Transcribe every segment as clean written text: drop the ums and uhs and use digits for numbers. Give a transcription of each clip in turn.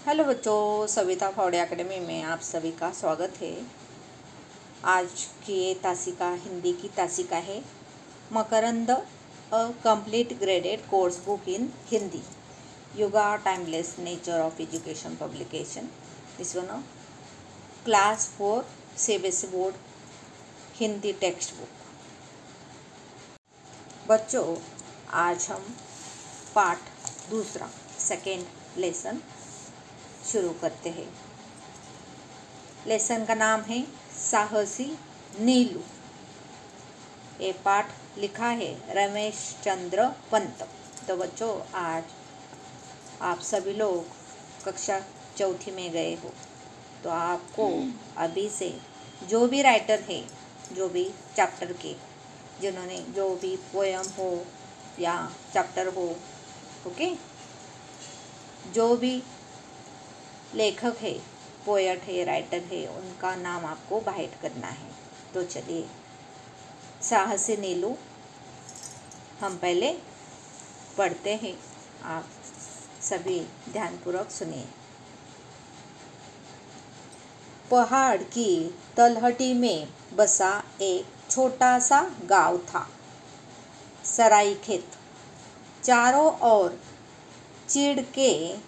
Hello बच्चों, सविता फावड़े academy में आप सभी का स्वागत है। आज की ये तासिका हिंदी की तासिका है Makarand, a complete graded course book in Hindi, Yuga timeless nature of education publication. This one class 4 CBSE board Hindi text book. बच्चों, आज हम पाठ दूसरा सेकेंड लेसन शुरू करते हैं। लेसन का नाम है साहसी नीलू। ये पाठ लिखा है रमेश चंद्र पंत। तो बच्चों, आज आप सभी लोग कक्षा चौथी में गए हो, तो आपको अभी से जो भी राइटर है, जो भी चैप्टर के, जिन्होंने जो भी पोयम हो या चैप्टर हो, ओके, जो भी लेखक है, पोएट है, राइटर है, उनका नाम आपको बाइट करना है। तो चलिए, साहसी नीलू हम पहले पढ़ते हैं। आप सभी ध्यानपूर्वक सुनिए। पहाड़ की तलहटी में बसा एक छोटा सा गांव था, सरायखेत। चारों ओर चीड़ के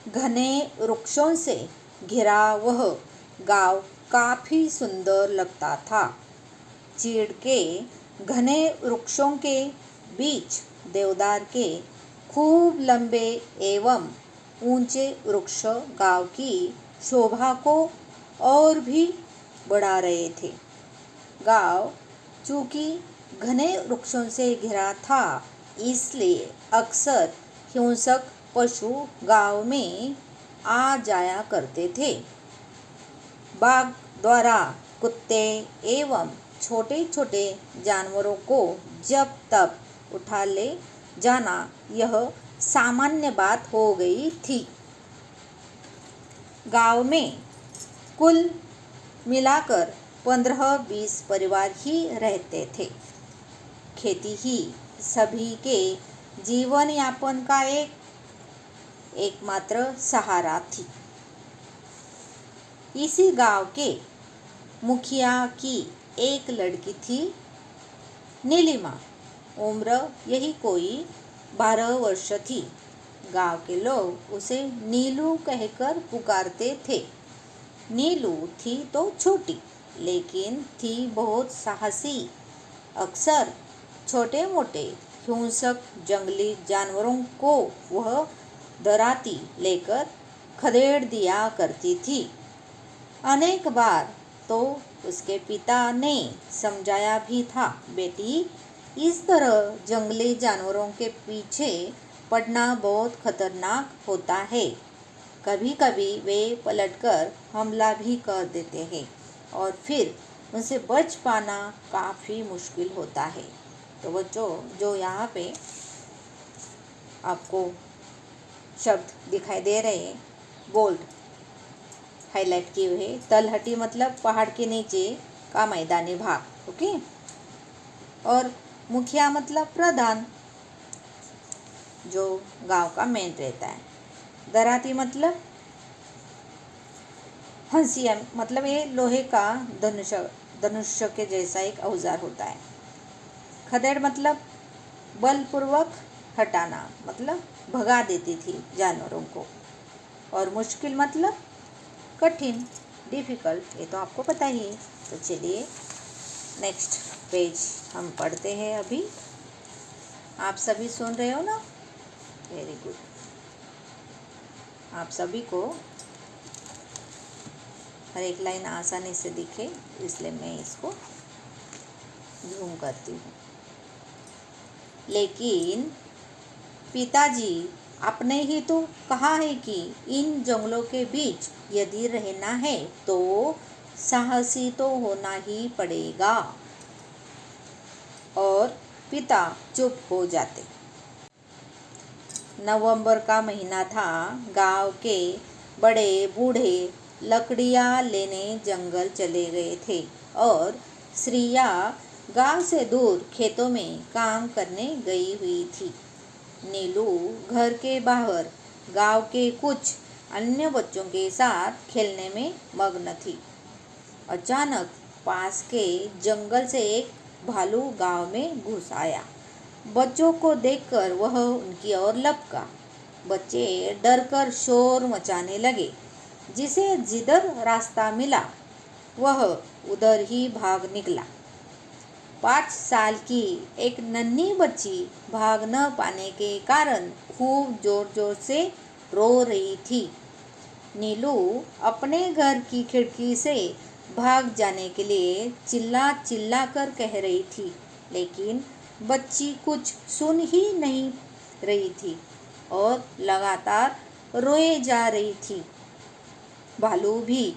घने वृक्षों से घिरा वह गांव काफी सुंदर लगता था। चीड़ के घने वृक्षों के बीच देवदार के खूब लंबे एवं ऊंचे वृक्ष गांव की शोभा को और भी बढ़ा रहे थे। गांव चूंकि घने वृक्षों से घिरा था, इसलिए अक्सर हिंसक पशु गांव में आ जाया करते थे। बाघ द्वारा कुत्ते एवं छोटे छोटे जानवरों को जब तब उठा ले जाना यह सामान्य बात हो गई थी। गांव में कुल मिलाकर 15-20 परिवार ही रहते थे। खेती ही सभी के जीवन यापन का एकमात्र सहारा थी। इसी गांव के मुखिया की एक लड़की थी, नीलिमा। उम्र यही कोई 12 वर्ष थी। गांव के लोग उसे नीलू कहकर पुकारते थे। नीलू थी तो छोटी, लेकिन थी बहुत साहसी। अक्सर छोटे मोटे हिंसक जंगली जानवरों को वह डराती लेकर खदेड़ दिया करती थी। अनेक बार तो उसके पिता ने समझाया भी था, बेटी, इस तरह जंगली जानवरों के पीछे पड़ना बहुत खतरनाक होता है। कभी कभी वे पलटकर हमला भी कर देते हैं और फिर उनसे बच पाना काफ़ी मुश्किल होता है। तो बच्चों, जो यहाँ पे आपको शब्द दिखाई दे रहे हैं, बोल्ड हाईलाइट किए हुए, तलहटी मतलब पहाड़ के नीचे का मैदानी भाग, ओके, और मुखिया मतलब प्रधान, जो गांव का मेन रहता है। दराती मतलब हंसिया, मतलब ये लोहे का धनुष्य के जैसा एक औजार होता है। खदेड़ मतलब बलपूर्वक हटाना, मतलब भगा देती थी जानवरों को। और मुश्किल मतलब कठिन, डिफ़िकल्ट, ये तो आपको पता ही है। तो चलिए नेक्स्ट पेज हम पढ़ते हैं। अभी आप सभी सुन रहे हो ना? Very good. आप सभी को हर एक लाइन आसानी से दिखे, इसलिए मैं इसको जूम करती हूँ। लेकिन पिताजी, आपने ही तो कहा है कि इन जंगलों के बीच यदि रहना है तो साहसी तो होना ही पड़ेगा। और पिता चुप हो जाते। नवंबर का महीना था। गांव के बड़े बूढ़े लकड़ियां लेने जंगल चले गए थे और श्रिया गांव से दूर खेतों में काम करने गई हुई थी। नीलू घर के बाहर गांव के कुछ अन्य बच्चों के साथ खेलने में मग्न थी। अचानक पास के जंगल से एक भालू गांव में घुस आया। बच्चों को देखकर वह उनकी ओर लपका। बच्चे डरकर शोर मचाने लगे। जिसे जिधर रास्ता मिला वह उधर ही भाग निकला। 5 साल की एक नन्ही बच्ची भाग न पाने के कारण खूब जोर जोर से रो रही थी। नीलू अपने घर की खिड़की से भाग जाने के लिए चिल्ला चिल्ला कर कह रही थी, लेकिन बच्ची कुछ सुन ही नहीं रही थी और लगातार रोए जा रही थी। भालू भी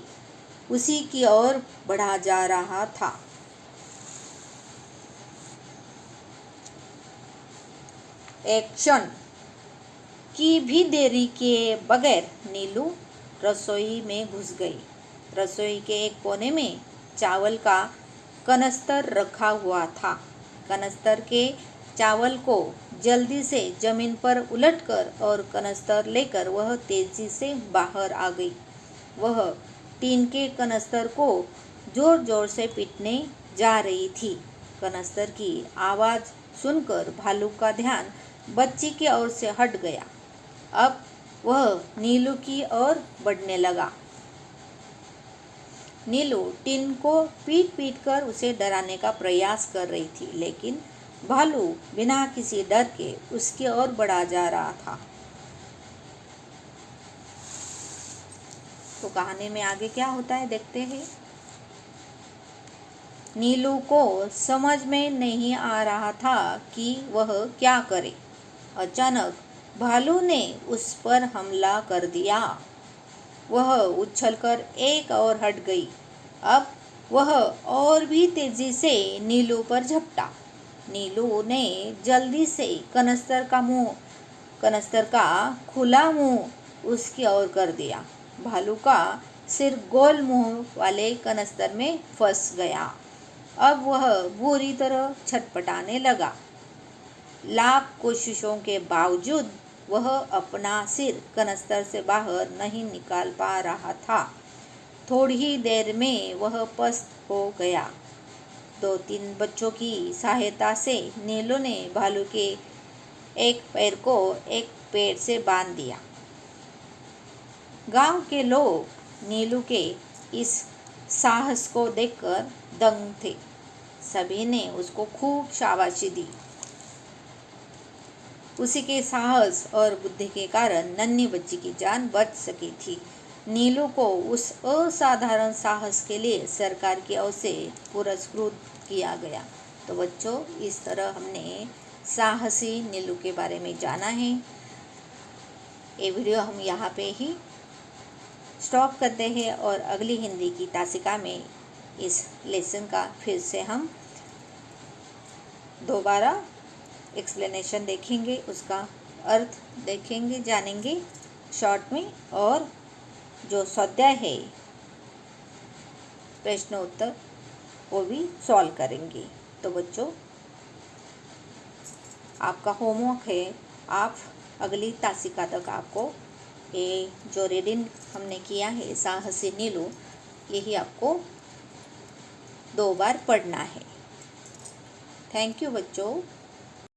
उसी की ओर बढ़ा जा रहा था। एक्शन। की भी देरी के बगैर नीलू रसोई में घुस गई। रसोई के एक कोने में चावल का कनस्तर रखा हुआ था। कनस्तर के चावल को जल्दी से जमीन पर उलटकर और कनस्तर लेकर वह तेजी से बाहर आ गई। वह टीन के कनस्तर को जोर जोर से पीटने जा रही थी। कनस्तर की आवाज़ सुनकर भालू का ध्यान बच्ची की ओर से हट गया। अब वह नीलू की ओर बढ़ने लगा। नीलू टीन को पीट पीट कर उसे डराने का प्रयास कर रही थी, लेकिन भालू बिना किसी डर के उसकी ओर बढ़ा जा रहा था। तो कहानी में आगे क्या होता है देखते हैं। नीलू को समझ में नहीं आ रहा था कि वह क्या करे। अचानक भालू ने उस पर हमला कर दिया। वह उछलकर एक और हट गई। अब वह और भी तेजी से नीलू पर झपटा। नीलू ने जल्दी से कनस्तर का खुला मुंह उसकी ओर कर दिया। भालू का सिर गोल मुंह वाले कनस्तर में फंस गया। अब वह बुरी तरह छटपटाने लगा। लाख कोशिशों के बावजूद वह अपना सिर कनस्तर से बाहर नहीं निकाल पा रहा था। थोड़ी ही देर में वह पस्त हो गया। 2-3 बच्चों की सहायता से नीलू ने भालू के एक पैर को एक पेड़ से बांध दिया। गांव के लोग नीलू के इस साहस को देखकर दंग थे। सभी ने उसको खूब शाबाशी दी। उसी के साहस और बुद्धि के कारण नन्ही बच्ची की जान बच सकी थी। नीलू को उस असाधारण साहस के लिए सरकार की ओर से पुरस्कृत किया गया। तो बच्चों, इस तरह हमने साहसी नीलू के बारे में जाना है। ये वीडियो हम यहाँ पे ही स्टॉप करते हैं और अगली हिंदी की तासिका में इस लेसन का फिर से हम दोबारा एक्सप्लेनेशन देखेंगे, उसका अर्थ देखेंगे, जानेंगे शॉर्ट में, और जो स्वाध्याय है प्रश्न उत्तर वो भी सॉल्व करेंगे। तो बच्चों, आपका होमवर्क है, आप अगली तासिका तक आपको ये जो रीडिंग हमने किया है साहसी नीलू, यही आपको 2 बार पढ़ना है। थैंक यू बच्चों।